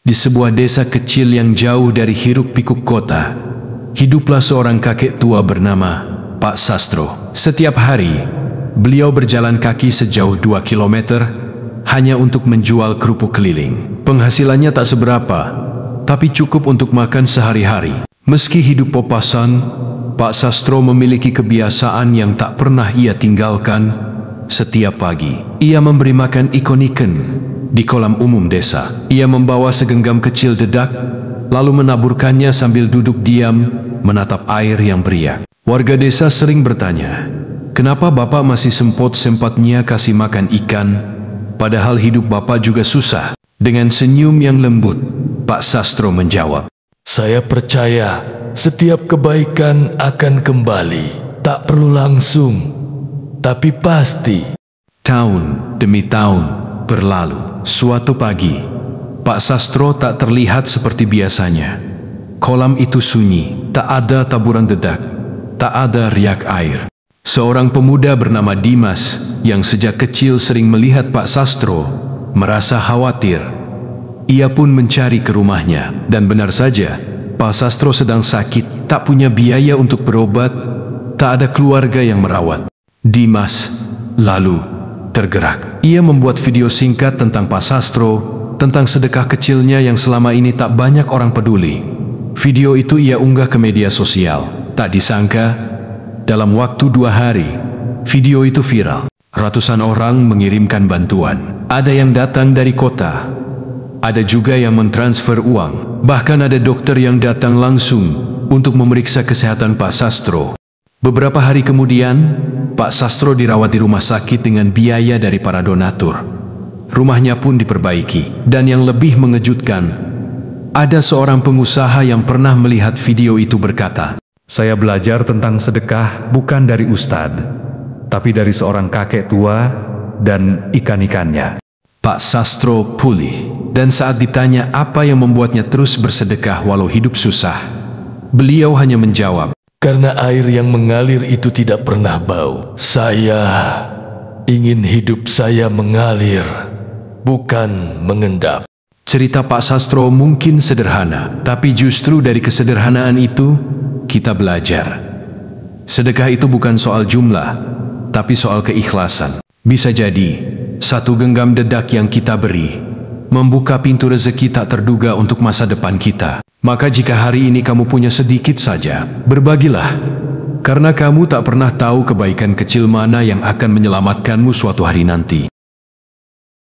Di sebuah desa kecil yang jauh dari hiruk-pikuk kota, hiduplah seorang kakek tua bernama Pak Sastro. Setiap hari, beliau berjalan kaki sejauh 2 kilometer hanya untuk menjual kerupuk keliling. Penghasilannya tak seberapa, tapi cukup untuk makan sehari-hari. Meski hidup papasan, Pak Sastro memiliki kebiasaan yang tak pernah ia tinggalkan. Setiap pagi, ia memberi makan ikan-ikan di kolam umum desa. Ia membawa segenggam kecil dedak, lalu menaburkannya sambil duduk diam menatap air yang beriak. Warga desa sering bertanya, kenapa Bapak masih sempatnya kasih makan ikan, padahal hidup Bapak juga susah? Dengan senyum yang lembut, Pak Sastro menjawab, saya percaya setiap kebaikan akan kembali, tak perlu langsung, tapi pasti. Tahun demi tahun berlalu. Suatu pagi, Pak Sastro tak terlihat seperti biasanya. Kolam itu sunyi, tak ada taburan dedak, tak ada riak air. Seorang pemuda bernama Dimas yang sejak kecil sering melihat Pak Sastro merasa khawatir. Ia pun mencari ke rumahnya, dan benar saja, Pak Sastro sedang sakit, tak punya biaya untuk berobat, tak ada keluarga yang merawat. Dimas lalu tergerak. Ia membuat video singkat tentang Pak Sastro, tentang sedekah kecilnya yang selama ini tak banyak orang peduli. Video itu ia unggah ke media sosial. Tak disangka, dalam waktu 2 hari, video itu viral. Ratusan orang mengirimkan bantuan. Ada yang datang dari kota, ada juga yang mentransfer uang. Bahkan ada dokter yang datang langsung untuk memeriksa kesehatan Pak Sastro. Beberapa hari kemudian, Pak Sastro dirawat di rumah sakit dengan biaya dari para donatur. Rumahnya pun diperbaiki. Dan yang lebih mengejutkan, ada seorang pengusaha yang pernah melihat video itu berkata, saya belajar tentang sedekah bukan dari ustadz, tapi dari seorang kakek tua dan ikan-ikannya. Pak Sastro pulih, dan saat ditanya apa yang membuatnya terus bersedekah walau hidup susah, beliau hanya menjawab, karena air yang mengalir itu tidak pernah bau. Saya ingin hidup saya mengalir, bukan mengendap. Cerita Pak Sastro mungkin sederhana, tapi justru dari kesederhanaan itu, kita belajar. Sedekah itu bukan soal jumlah, tapi soal keikhlasan. Bisa jadi, satu genggam dedak yang kita beri, membuka pintu rezeki tak terduga untuk masa depan kita. Maka jika hari ini kamu punya sedikit saja, berbagilah. Karena kamu tak pernah tahu kebaikan kecil mana yang akan menyelamatkanmu suatu hari nanti.